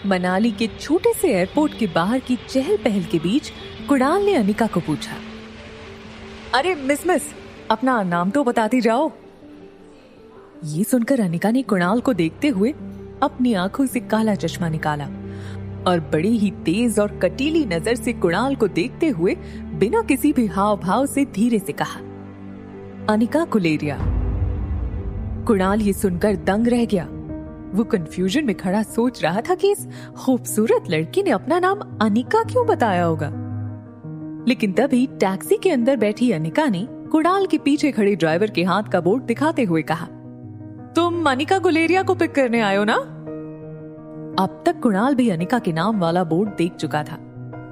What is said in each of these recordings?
मनाली के छोटे से एयरपोर्ट के बाहर की चहल पहल के बीच कुणाल ने अनिका को पूछा, अरे मिस अपना नाम तो बताती जाओ। ये सुनकर अनिका ने कुणाल को देखते हुए अपनी आंखों से काला चश्मा निकाला और बड़ी ही तेज और कटीली नजर से कुणाल को देखते हुए बिना किसी भी हाव भाव से धीरे से कहा, अनिका कुलेरिया। कुणाल ये सुनकर दंग रह गया। वो कंफ्यूजन में खड़ा सोच रहा था कि इस खूबसूरत लड़की ने अपना नाम अनिका क्यों बताया होगा। लेकिन तभी टैक्सी के अंदर बैठी अनिका ने कुणाल के पीछे खड़े ड्राइवर के हाथ का बोर्ड दिखाते हुए कहा, तुम अनिका गुलेरिया को पिक करने आए हो ना? अब तक कुणाल भी अनिका के नाम वाला बोर्ड देख चुका था।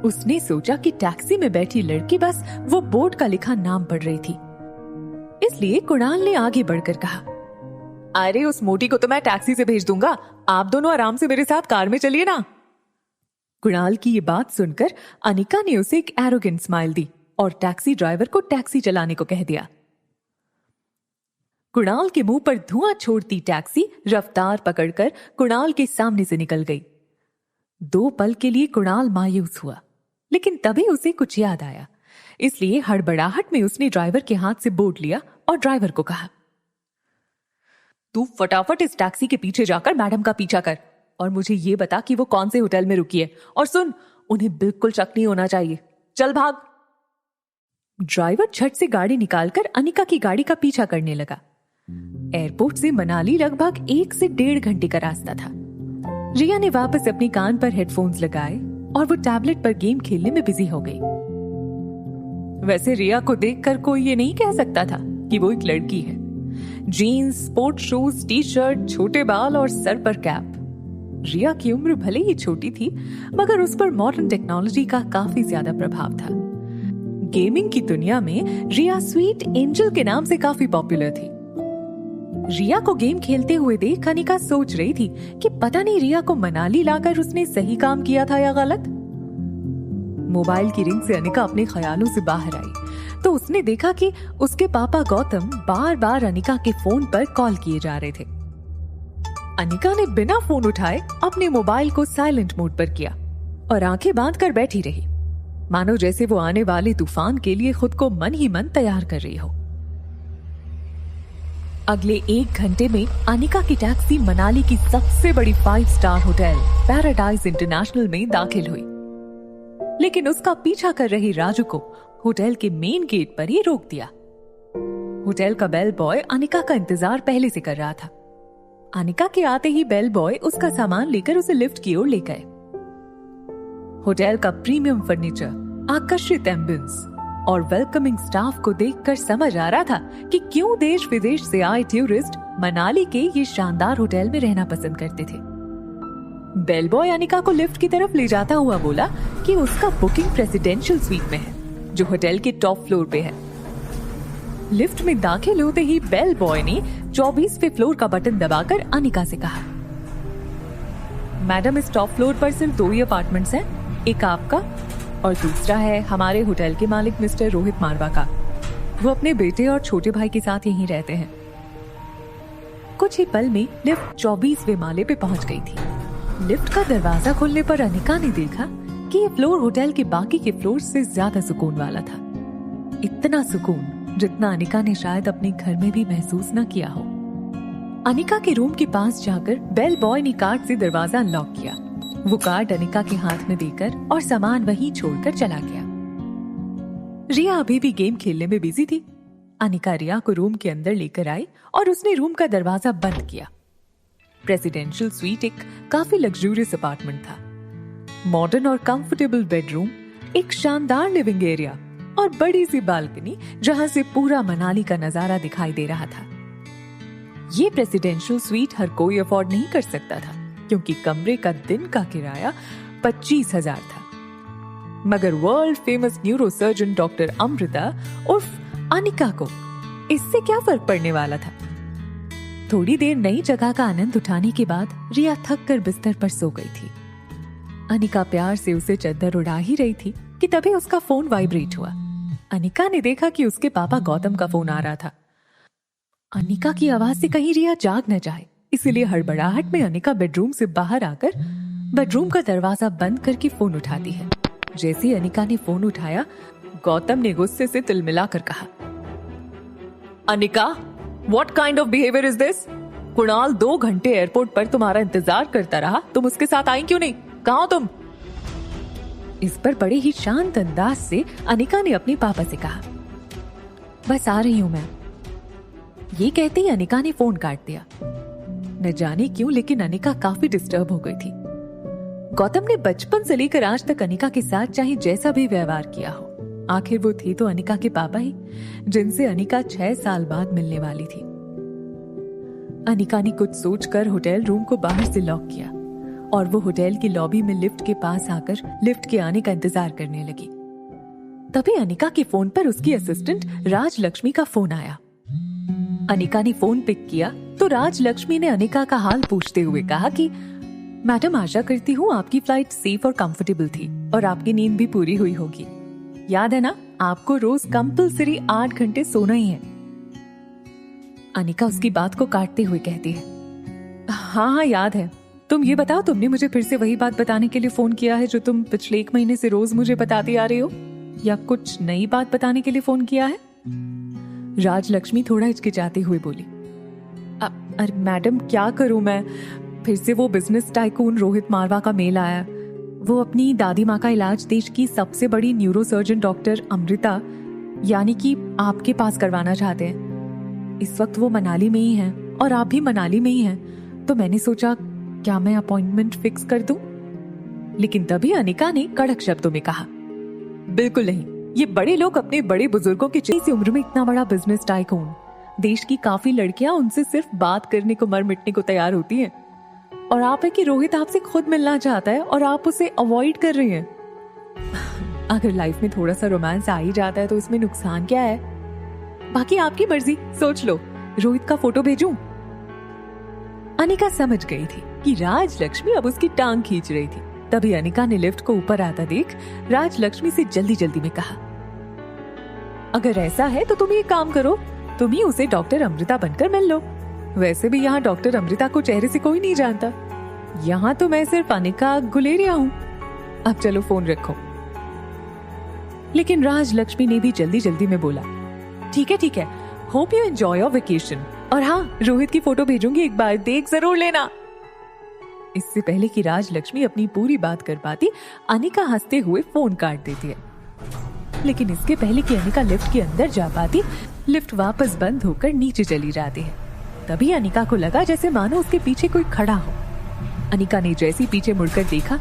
उसने सोचा कि टैक्सी में बैठी लड़की बस वो बोर्ड का लिखा नाम पढ़ रही थी, इसलिए कुणाल ने आगे बढ़कर कहा, अरे उस मोटी को तो मैं टैक्सी से भेज दूंगा, आप दोनों आराम से मेरे साथ कार में चलिए ना। कुणाल की ये बात सुनकर अनिका ने उसे एक एरोगेंट स्माइल दी और टैक्सी ड्राइवर को टैक्सी चलाने को कह दिया। कुणाल के मुंह पर धुआं छोड़ती टैक्सी रफ्तार पकड़कर कुणाल के सामने से निकल गई। 2 पल के लिए कुणाल मायूस हुआ, लेकिन तभी उसे कुछ याद आया, इसलिए हड़बड़ाहट में उसने ड्राइवर के हाथ से बोर्ड लिया और ड्राइवर को कहा, तू फटाफट इस टैक्सी के पीछे जाकर मैडम का पीछा कर और मुझे ये बता कि वो कौन से होटल में रुकी है, और सुन, उन्हें बिल्कुल शक नहीं होना चाहिए। चल भाग। ड्राइवर झट से गाड़ी निकालकर अनिका की गाड़ी का पीछा करने लगा। एयरपोर्ट से मनाली लगभग 1 से 1.5 घंटे का रास्ता था। रिया ने वापस अपनी कान पर हेडफोन्स लगाए और वो टैबलेट पर गेम खेलने में बिजी हो गई। वैसे रिया को देखकर कोई ये नहीं कह सकता था कि वो एक लड़की है। Jeans, sport shoes, T shirt, छोटे बाल और सर पर कैप। रिया की उम्र भले ही छोटी थी, मगर उस पर मॉडर्न टेक्नोलॉजी का काफी ज्यादा प्रभाव था। गेमिंग की दुनिया में रिया स्वीट एंजल के नाम से काफी पॉपुलर थी। रिया को गेम खेलते हुए देख अनिका सोच रही थी कि पता नहीं रिया को मनाली लाकर उसने सही काम किया था या गलत। मोबाइल की रिंग से अनिका अपने ख्यालों से बाहर आई तो उसने देखा कि उसके पापा गौतम बार बार अनिका के फोन पर कॉल किए जा रहे थे। अनिका ने बिना फोन उठाए अपने मोबाइल को साइलेंट मोड पर किया और आंखें बांध कर बैठी रही, मानो जैसे वो आने वाले तूफान के लिए खुद को मन ही मन तैयार कर रही हो। अगले 1 घंटे में अनिका की टैक्सी मनाली की सबसे बड़ी 5 स्टार होटल पैराडाइज इंटरनेशनल में दाखिल हुई, लेकिन उसका पीछा कर रही राजू को होटल के मेन गेट पर ही रोक दिया। होटल का बेल बॉय अनिका का इंतजार पहले से कर रहा था। अनिका के आते ही बेल बॉय उसका सामान लेकर उसे लिफ्ट की ओर ले गए। होटल का प्रीमियम फर्नीचर, आकर्षित एम्बियंस और वेलकमिंग स्टाफ को देखकर समझ आ रहा था कि क्यों देश विदेश से आए टूरिस्ट मनाली के ये शानदार होटल में रहना पसंद करते थे। बेल बॉय अनिका को लिफ्ट की तरफ ले जाता हुआ बोला कि उसका बुकिंग प्रेसिडेंशियल स्वीट में है, जो होटल के टॉप फ्लोर पे है। लिफ्ट में दाखिल होते ही बेल बॉय ने 24वें फ्लोर का बटन दबाकर अनिका से कहा, मैडम, इस टॉप फ्लोर पर सिर्फ 2 ही अपार्टमेंट्स हैं, एक आपका और दूसरा है हमारे होटल के मालिक मिस्टर रोहित मारवा का। वो अपने बेटे और छोटे भाई के साथ यहीं रहते हैं। कुछ ही पल में लिफ्ट 24वें माले पे पहुंच गई थी। लिफ्ट का दरवाजा खुलने पर अनिका ने देखा कि ये फ्लोर होटल के बाकी के फ्लोर से ज्यादा सुकून वाला था। इतना सुकून जितना अनिका ने शायद अपने घर में भी महसूस न किया हो। अनिका के रूम के पास जाकर बेल बॉय ने कार्ड से दरवाजा अनलॉक किया। वो कार्ड अनिका के हाथ में देकर और सामान वहीं छोड़कर चला गया। रिया अभी भी गेम खेलने में बिजी थी। अनिका रिया को रूम के अंदर लेकर आई और उसने रूम का दरवाजा बंद किया। प्रेसिडेंशियल स्वीट एक काफी लग्जूरियस अपार्टमेंट था। मॉडर्न और कंफर्टेबल बेडरूम, एक शानदार लिविंग एरिया और बड़ी सी बालकनी जहां से पूरा मनाली का नजारा दिखाई दे रहा था। ये प्रेसिडेंशियल स्वीट हर कोई अफोर्ड नहीं कर सकता था, क्योंकि कमरे का दिन का किराया 25,000 था। मगर world famous neurosurgeon doctor Amrita उर्फ अनिका को इससे क्या फर्क पड़ने वाला था। थोड़ी देर नई जगह का आनंद उठाने के बाद रिया थक कर बिस्तर पर सो गई थी। अनिका प्यार से उसे चादर उड़ा ही रही थी कि तभी उसका फोन वाइब्रेट हुआ। अनिका ने देखा कि उसके पापा गौतम का फोन आ रहा था। अनिका की आवाज से कहीं रिया जाग न जाए, इसीलिए हड़बड़ाहट में अनिका बेडरूम से बाहर आकर बेडरूम का दरवाजा बंद करके फोन उठाती है। जैसे ही अनिका ने फोन उठाया, गौतम ने गुस्से से तिलमिलाकर कहा, Anika, what kind of behaviour is this? Kunal 2 घंटे एयरपोर्ट पर तुम्हारा इंतजार करता रहा, तुम उसके साथ आई क्यों नहीं? कहाँ हो तुम? इस पर बड़े ही शांत अंदाज से अनिका ने अपने पापा से कहा, बस आ रही हूं मैं। ये कहते ही अनिका ने फोन काट दिया। न जाने क्यों, लेकिन अनिका काफी डिस्टर्ब हो गई थी। गौतम ने बचपन से लेकर आज तक अनिका के साथ चाहे जैसा भी व्यवहार किया हो, आखिर वो थे तो अनिका के पापा ही, जिनसे अनिका 6 साल बाद मिलने वाली थी। अनिका ने कुछ सोचकर होटल रूम को बाहर से लॉक किया और वो होटल की लॉबी में लिफ्ट के पास आकर लिफ्ट के आने का इंतजार करने लगी। तभी अनिका के फोन पर उसकी असिस्टेंट राजलक्ष्मी का फोन आया। अनिका ने फोन पिक किया तो राजलक्ष्मी ने अनिका का हाल पूछते हुए कहा कि मैडम, आशा करती हूँ आपकी फ्लाइट सेफ और कंफर्टेबल थी और आपकी नींद भी पूरी हुई होगी। याद है ना, आपको रोज कंपल्सरी 8 घंटे सोना ही है। अनिका उसकी बात को काटते हुए कहती है, हाँ याद है। तुम ये बताओ, तुमने मुझे फिर से वही बात बताने के लिए फोन किया है जो तुम पिछले 1 महीने से रोज मुझे बताती आ रही हो, या कुछ नई बात बताने के लिए फोन किया है? राजलक्ष्मी थोड़ा हिचकिचाते हुए बोली, अरे मैडम, क्या करूं मैं? फिर से वो बिजनेस टाइकून रोहित मारवा का मेल आया। वो अपनी दादी माँ का इलाज देश की सबसे बड़ी न्यूरोसर्जन डॉक्टर अमृता, यानी कि आपके पास करवाना चाहते हैं। इस वक्त वो मनाली में ही हैं और आप भी मनाली में ही हैं, तो मैंने सोचा क्या मैं अपॉइंटमेंट फिक्स कर दूं? लेकिन तभी अनिका ने कड़क शब्दों में कहा, बिल्कुल नहीं। ये बड़े लोग अपने बड़े बुजुर्गों की छोटी सी उम्र में इतना बड़ा बिजनेस टाइकून, देश की काफी लड़कियां उनसे सिर्फ बात करने को मर मिटने को तैयार होती हैं। और आप है कि रोहित आपसे खुद मिलना चाहता है और आप उसे अवॉइड कर रही हैं। अगर लाइफ में थोड़ा सा रोमांस आ ही जाता है तो इसमें नुकसान क्या है? बाकी आपकी मर्जी, सोच लो। रोहित का फोटो भेजूं? अनिका समझ गई थी कि राजलक्ष्मी अब उसकी टांग खींच रही थी। तभी अनिका ने लिफ्ट को ऊपर आता देख राजलक्ष्मी से जल्दी जल्दी में कहा, अगर ऐसा है तो तुम ये काम करो, तुम ही उसे डॉक्टर अमृता बनकर मिल लो। वैसे भी यहाँ डॉक्टर अमृता को चेहरे से कोई नहीं जानता। यहाँ तो मैं सिर्फ अनिका गुलेरिया हूँ। अब चलो फोन रखो। लेकिन राजलक्ष्मी ने भी जल्दी जल्दी में बोला, ठीक है, hope you enjoy your vacation. और हाँ, रोहित की फोटो भेजूंगी, एक बार देख जरूर लेना। इससे पहले कि राजलक्ष्मी अपनी पूरी बात कर पाती, अनिका हंसते हुए फोन काट देती है। लेकिन इसके पहले कि अनिका लिफ्ट के अंदर जा पाती, लिफ्ट वापस बंद होकर नीचे चली जाती है। तभी अनिका को लगा जैसे मानो उसके पीछे कोई खड़ा हो। अनिका ने जैसे पीछे मुड़कर देखा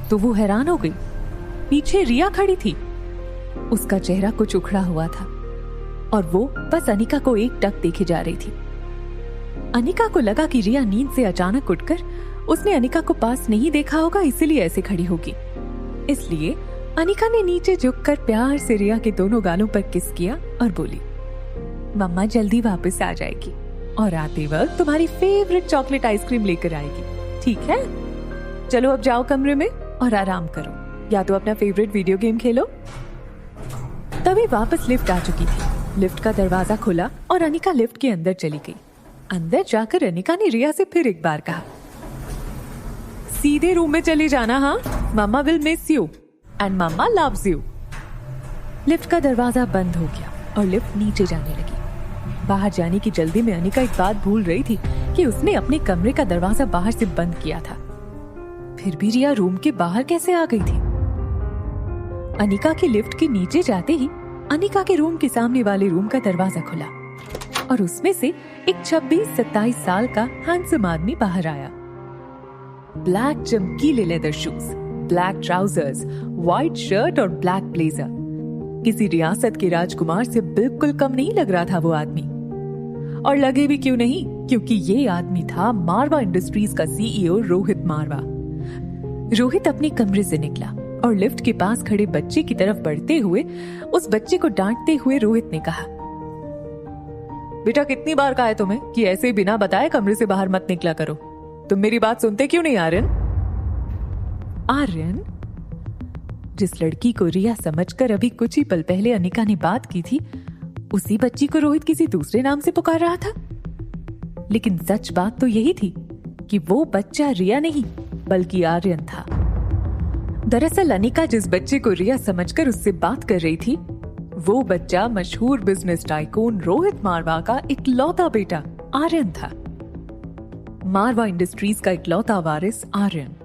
तो वो हैरान हो गई। पीछे रिया खड़ी थी। उसका चेहरा कुछ उखड़ा हुआ था और वो बस अनिका को एकटक देखे जा रही थी। अनिका को लगा कि रिया नींद से अचानक उठकर उसने अनिका को पास नहीं देखा होगा, इसीलिए ऐसे खड़ी होगी। इसलिए अनिका ने नीचे झुककर प्यार से रिया के दोनों गालों पर किस किया और बोली, मम्मा जल्दी वापस आ जाएगी और आते वक्त तुम्हारी फेवरेट चॉकलेट आइसक्रीम लेकर आएगी, ठीक है? चलो अब जाओ कमरे में और आराम करो, या तो अपना फेवरेट वीडियो गेम खेलो। तभी वापस लिफ्ट आ चुकी थी। लिफ्ट का दरवाजा खुला और अनिका लिफ्ट के अंदर चली गई। अंदर जाकर अनिका ने रिया से फिर एक बार कहा, सीधे रूम में चली जाना, हाँ? Mama will miss you and mama loves you. Lift का दरवाजा बंद हो गया और लिफ्ट नीचे जाने लगी। बाहर जाने की जल्दी में अनिका एक बात भूल रही थी कि उसने अपने कमरे का दरवाजा बाहर से बंद किया था। फिर भी रिया रूम के बाहर कैसे आ गई थी? अनिका की लिफ्ट के नीचे जाते ही अनिका के रूम के सामने वाले रूम का दरवाजा खुला और उसमें से एक 26-27 साल का हैंडसम आदमी बाहर आया। ब्लैक चमकीले leather shoes, black trousers, white shirt और ब्लैक ब्लेजर। किसी रियासत के राजकुमार से बिल्कुल कम नहीं लग रहा था वो आदमी। और लगे भी क्यों नहीं, क्योंकि ये आदमी था मारवा इंडस्ट्रीज का सीईओ रोहित मारवा। रोहित अपने कमरे से निकला और लिफ्ट के पास खड़े बच्चे की तरफ बढ़ते हुए उस बच्चे को डांटते हुए रोहित ने कहा, बेटा कितनी बार कहा है तुम्हें कि ऐसे बिना बताए कमरे से बाहर मत निकला करो? तुम मेरी बात सुनते क्यों नहीं आर्यन? आर्यन, जिस लड़की को रिया समझकर अभी कुछ ही पल पहले अनिका ने बात की थी, उसी बच्ची को रोहित किसी दूसरे नाम से पुकार रहा था। लेकिन सच बात तो यही थी कि वो बच्चा रिया नहीं बल्कि आर्यन था। दरअसल अनिका जिस बच्चे को रिया समझकर उससे बात कर रही थी, वो बच्चा मशहूर बिजनेस टाइकून रोहित मारवा का इकलौता बेटा आर्यन था। मारवा इंडस्ट्रीज का इकलौता वारिस आर्यन।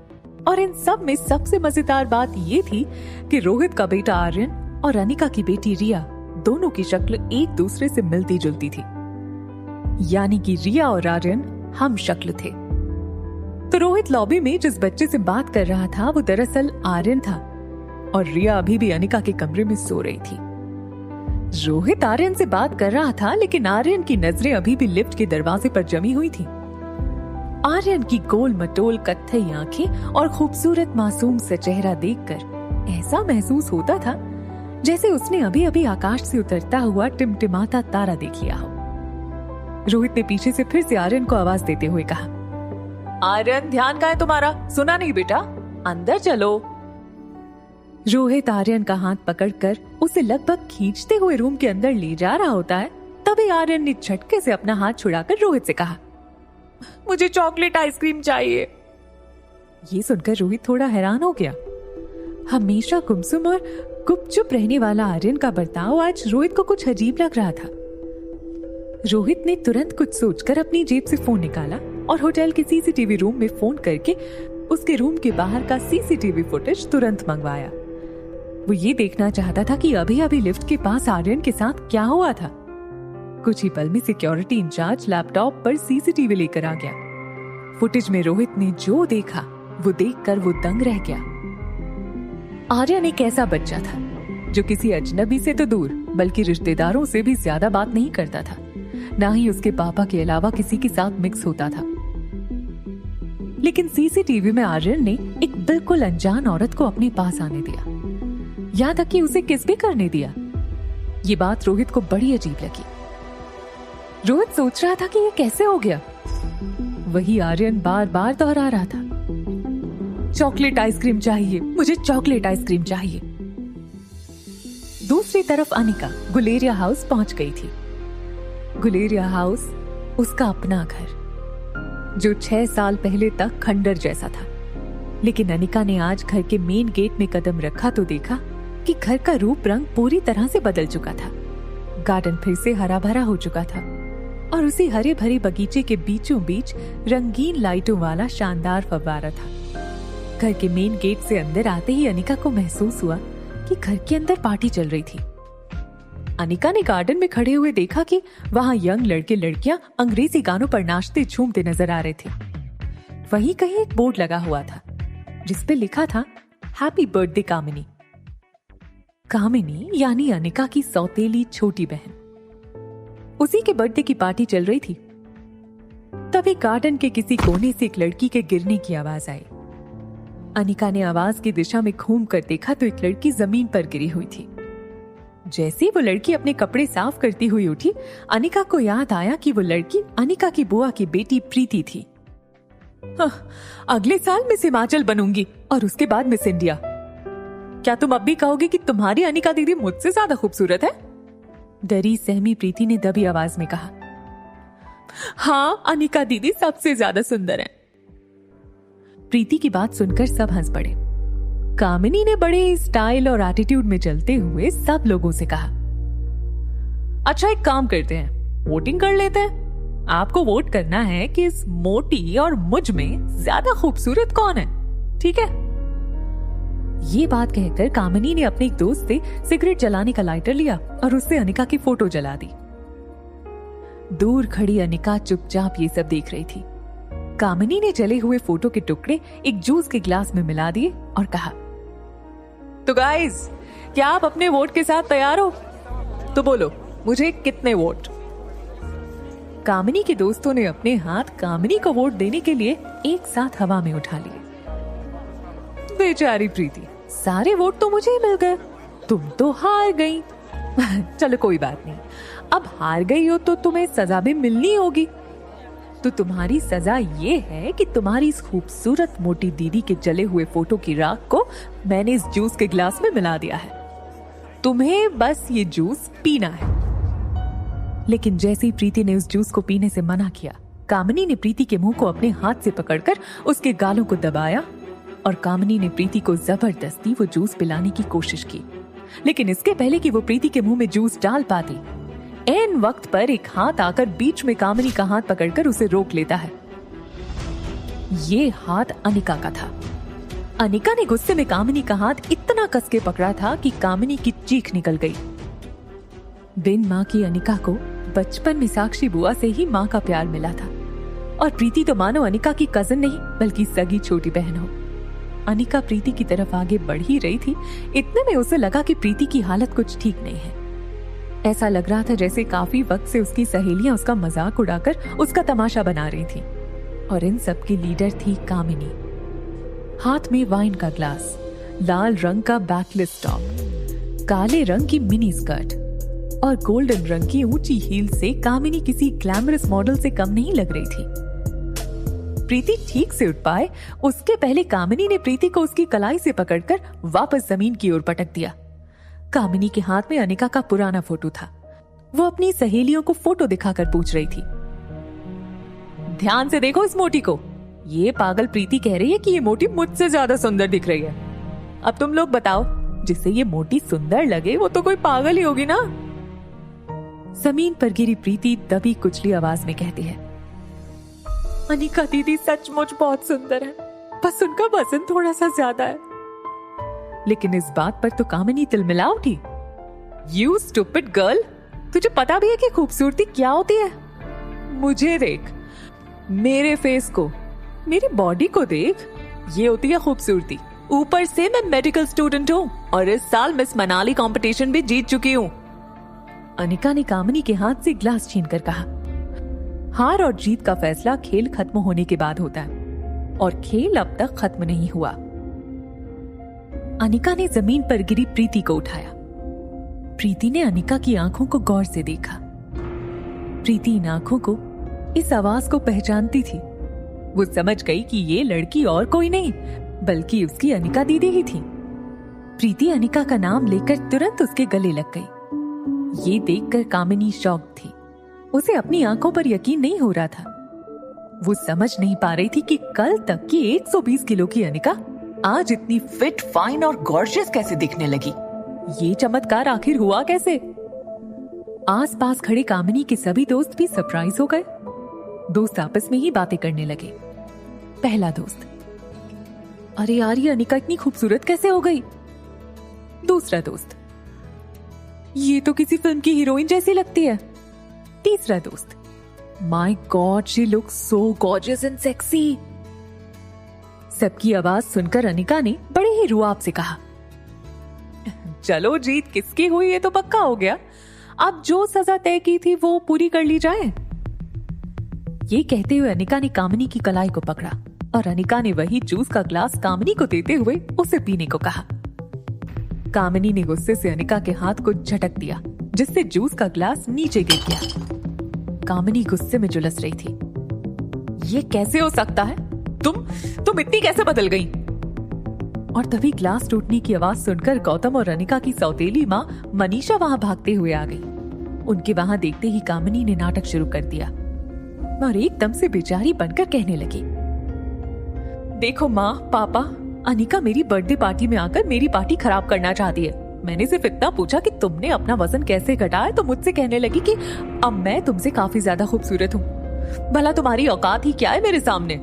और इन सब में सबसे मजेदार बात ये थी कि रोहित का बेटा आर्यन और अनिका की बेटी रिया दोनों की शक्ल एक दूसरे से मिलती जुलती थी, यानी कि रिया और आर्यन हम शक्ल थे। तो रोहित लॉबी में जिस बच्चे से बात कर रहा था वो दरअसल आर्यन था और रिया अभी भी अनिका के कमरे में सो रही थी। रोहित आर्यन से बात कर रहा था, लेकिन आर्यन की नजरें अभी भी लिफ्ट के दरवाजे पर जमी हुई थी। आर्यन की गोल मटोल कत्थई आंखें और खूबसूरत मासूम सा चेहरा देखकर ऐसा महसूस होता था जैसे उसने अभी अभी आकाश से उतरता हुआ टिमटिमाता तारा देख लिया हो। रोहित ने पीछे से फिर से आर्यन को आवाज देते हुए कहा, आर्यन ध्यान कहाँ है तुम्हारा? सुना नहीं बेटा, अंदर चलो। रोहित आर्यन का हाथ पकड़कर उसे लगभग खींचते हुए रूम के अंदर ले जा रहा होता है, तभी आर्यन ने झटके से अपना हाथ छुड़ाकर रोहित से कहा, मुझे चॉकलेट आइसक्रीम चाहिए। ये सुनकर रोहित थोड़ा हैरान हो गया। हमेशा गुमसुम और गुपचुप रहने वाला आर्यन का बर्ताव आज रोहित को कुछ अजीब लग रहा था। रोहित ने तुरंत कुछ सोचकर अपनी जेब से फोन निकाला और होटल के सीसीटीवी रूम में फोन करके उसके रूम के बाहर का सीसीटीवी फुटेज तुरंत मंगवाया। वो ये देखना चाहता था कि अभी अभी लिफ्ट के पास आर्यन के साथ क्या हुआ था। कुछ ही पल में सिक्योरिटी इंचार्ज लैपटॉप पर सीसीटीवी लेकर आ गया। फुटेज में रोहित ने जो देखा वो देखकर वो दंग रह गया। आर्यन एक ऐसा बच्चा था जो किसी अजनबी से तो दूर बल्कि रिश्तेदारों से भी ज्यादा बात नहीं करता था, ना ही उसके पापा के अलावा किसी के साथ मिक्स होता था। लेकिन सीसीटीवी में आर्यन ने एक बिल्कुल अनजान औरत को अपने पास आने दिया, यहाँ तक कि उसे किस भी करने दिया। ये बात रोहित को बड़ी अजीब लगी। रोहित सोच रहा था कि ये कैसे हो गया। वही आर्यन बार बार दोहरा रहा था, चॉकलेट आइसक्रीम चाहिए, मुझे चॉकलेट आइसक्रीम चाहिए। दूसरी तरफ अनिका गुलेरिया हाउस पहुंच गई थी। गुलेरिया हाउस उसका अपना घर, जो 6 साल पहले तक खंडर जैसा था। लेकिन अनिका ने आज घर के मेन गेट में कदम रखा तो देखा कि घर का रूप रंग पूरी तरह से बदल चुका था। गार्डन फिर से हरा भरा हो चुका था और उसी हरे भरे बगीचे के बीचों बीच रंगीन लाइटों वाला शानदार फव्वारा था। घर के मेन गेट से अंदर आते ही अनिका को महसूस हुआ कि घर के अंदर पार्टी चल रही थी। अनिका ने गार्डन में खड़े हुए देखा कि वहां यंग लड़के लड़कियां अंग्रेजी गानों पर नाचते झूमते नजर आ रहे थे। वहीं कहीं एक बोर्ड लगा हुआ था जिसपे लिखा था, हैप्पी बर्थडे कामिनी। कामिनी यानी अनिका की सौतेली छोटी बहन। उसी के बर्थडे की पार्टी चल रही थी। तभी गार्डन के किसी कोने से एक लड़की के गिरने की आवाज आई। अनिका ने आवाज की दिशा में घूम कर देखा तो एक लड़की जमीन पर गिरी हुई थी। जैसे ही वो लड़की अपने कपड़े साफ करती हुई उठी, अनिका को याद आया कि वो लड़की अनिका की बुआ की बेटी प्रीति थी। अगले साल मिस हिमाचल बनूंगी और उसके बाद मिस इंडिया। क्या तुम अब भी कहोगे कि तुम्हारी अनिका दीदी मुझसे ज्यादा खूबसूरत है? डरी सहमी प्रीति ने दबी आवाज में कहा। हाँ, अनिका दीदी सबसे ज्यादा सुंदर है। प्रीति की बात सुनकर सब हंस पड़े। कामिनी ने बड़े स्टाइल और एटीट्यूड में चलते हुए सब लोगों से कहा, अच्छा एक काम करते हैं, वोटिंग कर लेते हैं। आपको वोट करना है कि इस मोटी और मुझ में ज्यादा खूबसूरत कौन है, ठीक है? ये बात कहकर कामिनी ने अपने एक दोस्त से सिगरेट जलाने का लाइटर लिया और उससे अनिका की फोटो जला दी। दूर खड़ी अनिका चुपचाप ये सब देख रही थी। कामिनी ने जले हुए फोटो के टुकड़े एक जूस के ग्लास में मिला दिए और कहा, तो गाइस, क्या आप अपने वोट के साथ तैयार हो? तो बोलो, मुझे कितने वोट? कामिनी के दोस्तों ने अपने हाथ कामिनी को वोट देने के लिए एक साथ हवा में उठा लिए। बेचारी प्रीति, सारे वोट तो मुझे ही मिल गए, तुम तो हार गई। चलो कोई बात नहीं, अब हार गई हो तो तुम्हें सजा भी मिलनी होगी। तो तुम्हारी सजा ये है कि तुम्हारी इस खूबसूरत मोटी दीदी के जले हुए फोटो की राख को मैंने इस जूस के गिलास में मिला दिया है। तुम्हें बस ये जूस पीना है। लेकिन जैसे ही प्रीति ने उस जूस को पीने से मना किया, कामिनी ने प्रीति के मुंह को अपने हाथ से पकड़कर उसके गालों को दबाया और कामिनी ने प्रीति को जबरदस्ती वो जूस पिलाने की कोशिश की। लेकिन इसके पहले कि वो प्रीति के मुंह में जूस डाल पाती, ऐन वक्त पर एक हाथ आकर बीच में कामिनी का हाथ पकड़कर उसे रोक लेता है। ये हाथ अनिका का था। अनिका ने गुस्से में कामिनी का हाथ इतना कस के पकड़ा था कि कामिनी की चीख निकल गई। बिन माँ की अनिका को बचपन में साक्षी बुआ से ही माँ का प्यार मिला था और प्रीति तो मानो अनिका की कजन नहीं बल्कि सगी छोटी बहन हो। अनिका प्रीति की तरफ आगे बढ़ ही रही थी, इतने में उसे लगा कि प्रीति की हालत कुछ ठीक नहीं है। ऐसा लग रहा था जैसे काफी वक्त से उसकी सहेलियां उसका मजाक उड़ाकर उसका तमाशा बना रही थी और इन सब की लीडर थी कामिनी। हाथ में वाइन का ग्लास, लाल रंग का बैकलेस टॉप, काले रंग की मिनी स्कर्ट और गोल्डन रंग की ऊंची हील से कामिनी किसी ग्लैमरस मॉडल से कम नहीं लग रही थी। प्रीति ठीक से उठ पाए उसके पहले कामिनी ने प्रीति को उसकी कलाई से पकड़कर वापस जमीन की ओर पटक दिया। कामिनी के हाथ में अनिका का पुराना फोटो था। वो अपनी सहेलियों को फोटो दिखाकर पूछ रही थी, ध्यान से देखो इस मोटी को। ये पागल प्रीति कह रही है कि ये मोटी मुझसे ज्यादा सुंदर दिख रही है। अब तुम लोग बताओ, जिससे ये मोटी सुंदर लगे वो तो कोई पागल ही होगी ना। जमीन पर गिरी प्रीति दबी कुचली आवाज में कहती है, अनिका दीदी सचमुच बहुत सुंदर है, बस उनका वजन थोड़ा सा ज्यादा है। लेकिन इस बात पर तो कामिनी तिलमिला उठी। यू स्टूपिड गर्ल, तुझे पता भी है कि खूबसूरती क्या होती है? मुझे देख, मेरे फेस को, मेरी बॉडी को देख, ये होती है खूबसूरती। ऊपर से मैं मेडिकल स्टूडेंट हूँ और इस साल मिस मनाली कंपटीशन भी जीत चुकी हूँ। अनिका ने कामिनी के हाथ से ग्लास छीनकर कहा, हार और जीत का फैसला खेल खत्म होने के बाद होता है और खेल अब तक खत्म नहीं हुआ। अनिका ने जमीन पर गिरी प्रीति को उठाया। प्रीति ने अनिका की आंखों को गौर से देखा। प्रीति इन आंखों को, इस आवाज को पहचानती थी। वो समझ गई कि ये लड़की और कोई नहीं बल्कि उसकी अनिका दीदी ही थी। प्रीति अनिका का नाम लेकर तुरंत उसके गले लग गई। ये देखकर कामिनी शॉक थी। उसे अपनी आंखों पर यकीन नहीं हो रहा था। वो समझ नहीं पा रही थी कि कल तक की 120 किलो की अनिका आज इतनी फिट, फाइन और गॉर्जियस कैसे दिखने लगी। ये चमत्कार आखिर हुआ कैसे? आसपास खड़े कामिनी के सभी दोस्त भी सरप्राइज हो गए। दोस्त आपस में ही बातें करने लगे। पहला दोस्त, अरे यार ये अनिका इतनी खूबसूरत कैसे हो गई? दूसरा दोस्त, ये तो किसी फिल्म की हीरोइन जैसी लगती है। तीसरा दोस्त, my God she looks so gorgeous and sexy. सबकी आवाज सुनकर अनिका ने बड़े ही रुआब से कहा, चलो जीत किसकी हुई ये तो पक्का हो गया। अब जो सजा तय की थी वो पूरी कर ली जाए। ये कहते हुए अनिका ने कामिनी की कलाई को पकड़ा और अनिका ने वही जूस का ग्लास कामिनी को देते हुए उसे पीने को कहा। कामिनी ने गुस्से से अनिका के हाथ को झटक दिया जिससे जूस का ग्लास नीचे गिर गया। कामिनी गुस्से में झुलस रही थी। ये कैसे हो सकता है? तुम इतनी कैसे बदल गई? और तभी ग्लास टूटने की आवाज सुनकर गौतम और अनिका की सौतेली माँ मनीषा वहां भागते हुए आ गई। उनके वहां देखते ही कामिनी ने नाटक शुरू कर दिया और एकदम से बेचारी बनकर कहने लगी, देखो माँ, पापा, अनिका मेरी बर्थडे पार्टी में आकर मेरी पार्टी खराब करना चाहती है। मैंने सिर्फ इतना पूछा कि तुमने अपना वजन कैसे घटाया तो मुझसे कहने लगी कि अब मैं तुमसे काफी ज्यादा खूबसूरत हूँ। भला तुम्हारी औकात ही क्या है मेरे सामने?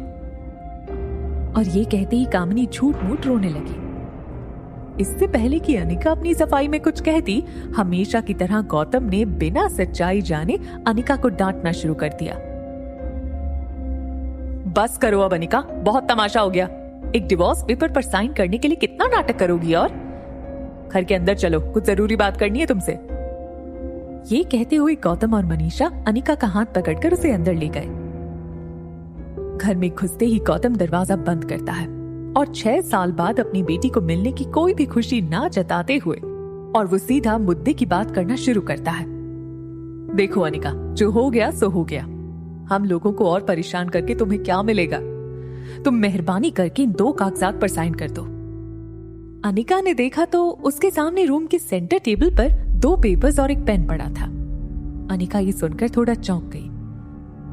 और ये कहते ही कामिनी झूठ मूठ रोने लगी। इससे पहले कि अनिका अपनी सफाई में कुछ कहती, हमेशा की तरह गौतम ने बिना सच्चाई जाने अनिका को डांटना शुरू कर दिया। बस करो अब अनिका, बहुत तमाशा हो गया। एक डिवोर्स पेपर पर साइन करने के लिए कितना नाटक करोगी? और घर के अंदर चलो, कुछ जरूरी बात करनी है तुमसे। ये कहते हुए गौतम और मनीषा अनिका का हाथ पकड़कर उसे अंदर ले गए। घर में घुसते ही गौतम दरवाजा बंद करता है और 6 साल बाद अपनी बेटी को मिलने की कोई भी खुशी ना जताते हुए और वो सीधा मुद्दे की बात करना शुरू करता है। देखो अनिका, जो हो गया सो हो गया। हम लोगों को और परेशान करके तुम्हें क्या मिलेगा? तुम मेहरबानी करके इन 2 कागजात पर साइन कर दो। अनिका ने देखा तो उसके सामने रूम के सेंटर टेबल पर 2 पेपर्स और एक पेन पड़ा था। अनिका ये सुनकर थोड़ा चौंक गई।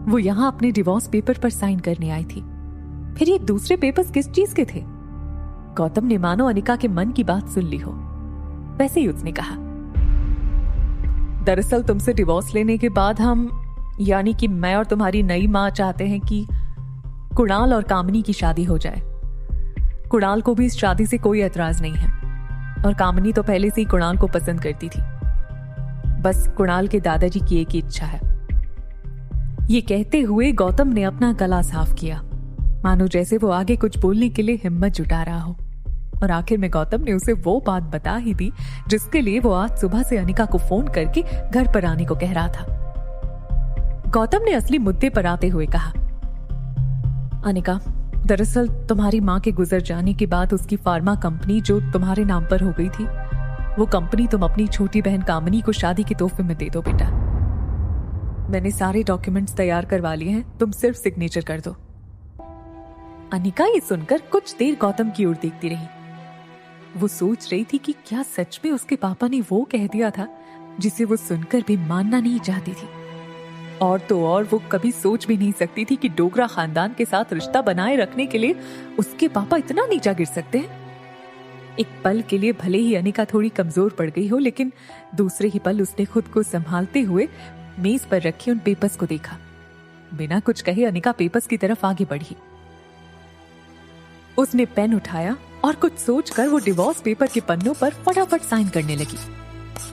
वो यहाँ अपने डिवोर्स पेपर पर साइन करने आई थी। फिर ये दूसरे पेपर्स किस चीज के थे? गौतम ने मानो अनिका के मन की बात सुन ली हो। वैसे ही उसने कहा, दरअसल तुमसे डिवोर्स लेने के बाद हम, यानी कि मैं और तुम्हारी नई माँ चाहते हैं कि कुणाल और कामिनी की शादी हो जाए। कुणाल को भी इस शादी से कोई एतराज नहीं है और कामिनी तो पहले से ही कुणाल को पसंद करती थी। बस कुणाल के दादाजी की एक ही इच्छा है। ये कहते हुए गौतम ने अपना गला साफ किया, मानो जैसे वो आगे कुछ बोलने के लिए हिम्मत जुटा रहा हो। और आखिर में गौतम ने उसे वो बात बता ही दी जिसके लिए वो आज सुबह से अनिका को फोन करके घर पर आने को कह रहा था। गौतम ने असली मुद्दे पर आते हुए कहा, अनिका, दरअसल तुम्हारी माँ के गुजर जाने के बाद उसकी फार्मा कंपनी जो तुम्हारे नाम पर हो गई थी, वो कंपनी तुम अपनी छोटी बहन कामिनी को शादी के तोहफे में दे दो बेटा। मैंने सारे डॉक्यूमेंट्स तैयार करवा लिए हैं, तुम सिर्फ सिग्नेचर कर दो। अनिका ये सुनकर कुछ देर गौतम की ओर देखती रही। वो सोच रही थी कि क्या सच में उसके पापा ने वो कह दिया था जिसे वो सुनकर भी मानना नहीं चाहती थी। और तो और वो कभी सोच भी नहीं सकती थी कि डोगरा खानदान के साथ रिश्ता बनाए रखने के लिए उसके पापा इतना नीचा गिर सकते हैं। एक पल के लिए भले ही अनिका थोड़ी कमजोर पड़ गई हो, लेकिन दूसरे ही पल उसने खुद को संभालते हुए मेज पर रखे उन पेपर्स को देखा। बिना कुछ कहे अनिका पेपर्स की तरफ आगे बढ़ी। उसने पेन उठाया और कुछ सोचकर वो डिवोर्स पेपर के पन्नों पर फटाफट साइन करने लगी।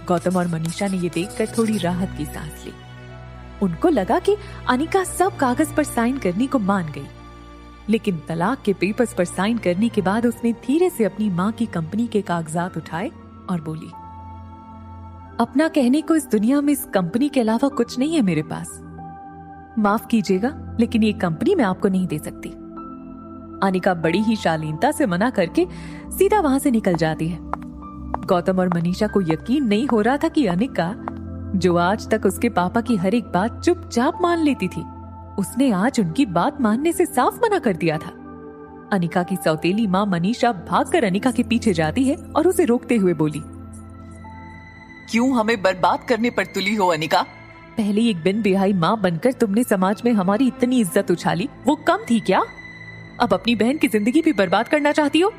गौतम और मनीषा ने ये देखकर थोड़ी राहत की सांस ली। उनको लगा कि अनिका सब कागज पर साइन करने को मान गई, लेकिन तलाक के पेपर्स पर साइन करने के बाद उसने धीरे से अपनी माँ की कंपनी के कागजात उठाए और बोली, अपना कहने को इस दुनिया में इस कंपनी के अलावा कुछ नहीं है मेरे पास। माफ कीजिएगा, लेकिन ये कंपनी मैं आपको नहीं दे सकती। अनिका बड़ी ही शालीनता से मना करके सीधा वहां से निकल जाती है। गौतम और मनीषा को यकीन नहीं हो रहा था कि अनिका, जो आज तक उसके पापा की हर एक बात चुपचाप मान लेती थी, उसने आज उनकी बात मानने से साफ मना कर दिया था। अनिका की सौतेली माँ मनीषा भागकर अनिका के पीछे जाती है और उसे रोकते हुए बोली, क्यों हमें बर्बाद करने पर तुली हो अनिका? पहले एक बिन बिहाई माँ बनकर तुमने समाज में हमारी इतनी इज्जत उछाली, वो कम थी क्या? अब अपनी बहन की जिंदगी भी बर्बाद करना चाहती हो?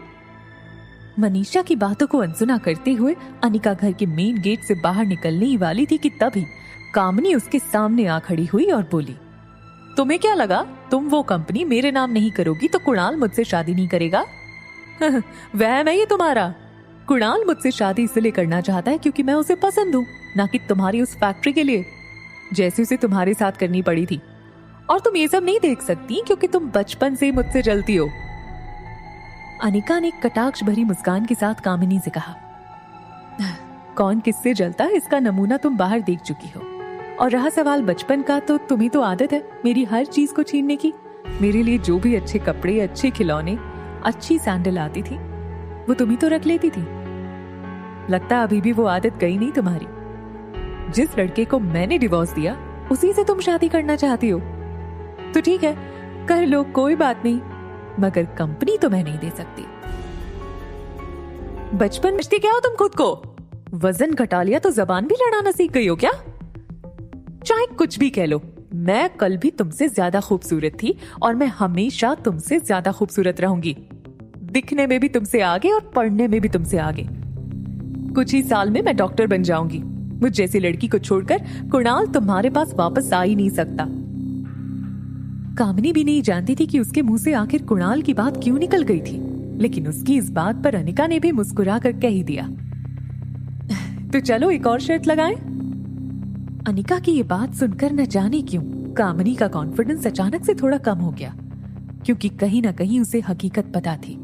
मनीषा की बातों को अनसुना करते हुए अनिका घर के मेन गेट से बाहर निकलने ही वाली थी कि तभी कामिनी उसके सामने आ खड़ी हुई और बोली, तुम्हें क्या लगा तुम वो कंपनी मेरे नाम नहीं करोगी तो कुणाल मुझसे शादी नहीं करेगा? वहम है ये तुम्हारा। कुणाल मुझसे शादी इसलिए करना चाहता है क्योंकि मैं उसे पसंद हूँ, ना कि तुम्हारी उस फैक्ट्री के लिए, जैसे उसे तुम्हारे साथ करनी पड़ी थी। और तुम ये सब नहीं देख सकती क्योंकि तुम बचपन से मुझसे जलती हो। अनिका ने कटाक्ष भरी मुस्कान के साथ कामिनी से कहा, कौन किससे जलता है इसका नमूना तुम बाहर देख चुकी हो। और रहा सवाल बचपन का, तो तुम्हें तो आदत है मेरी हर चीज को छीनने की। मेरे लिए जो भी अच्छे कपड़े, अच्छे खिलौने, अच्छी सैंडल आती थी, वो तुम्ही तो रख लेती थी। लगता अभी भी वो आदत गई नहीं तुम्हारी। जिस लड़के को मैंने डिवोर्स दिया उसी से तुम शादी करना चाहती हो। तो ठीक है, कर लो, कोई बात नहीं, मगर कंपनी तो मैं नहीं दे सकती। बचपन में क्या हो तुम खुद को? वजन घटा लिया तो जबान भी लड़ाना सीख गई हो क्या? चाहे कुछ भी कह लो, मैं कल भी तुमसे ज्यादा खूबसूरत थी और मैं हमेशा तुमसे ज्यादा खूबसूरत रहूंगी। दिखने में भी तुमसे आगे और पढ़ने में भी तुमसे आगे। कुछ ही साल में मैं डॉक्टर बन जाऊंगी। मुझ जैसी लड़की को छोड़कर कुणाल तुम्हारे पास वापस आ ही नहीं सकता। कामिनी भी नहीं जानती थी कि उसके मुंह से आखिर कुणाल की बात क्यों निकल गई थी, लेकिन उसकी इस बात पर अनिका ने भी मुस्कुराकर कह ही दिया, तो चलो एक और शर्त लगाएं। अनिका की ये बात सुनकर न जाने क्यों कामिनी का कॉन्फिडेंस अचानक से थोड़ा कम हो गया, क्योंकि कहीं ना कहीं उसे हकीकत पता थी।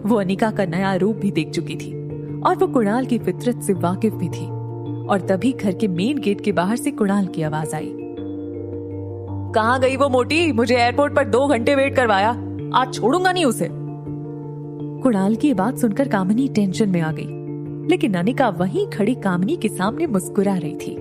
वो अनिका का नया रूप भी देख चुकी थी और वो कुणाल की फितरत से वाकिफ भी थी। और तभी घर के मेन गेट के बाहर से कुणाल की आवाज आई, कहाँ गई वो मोटी? मुझे एयरपोर्ट पर 2 घंटे वेट करवाया, आज छोड़ूंगा नहीं उसे। कुणाल की बात सुनकर कामिनी टेंशन में आ गई, लेकिन अनिका वहीं खड़ी कामिनी के सामने मुस्कुरा रही थी।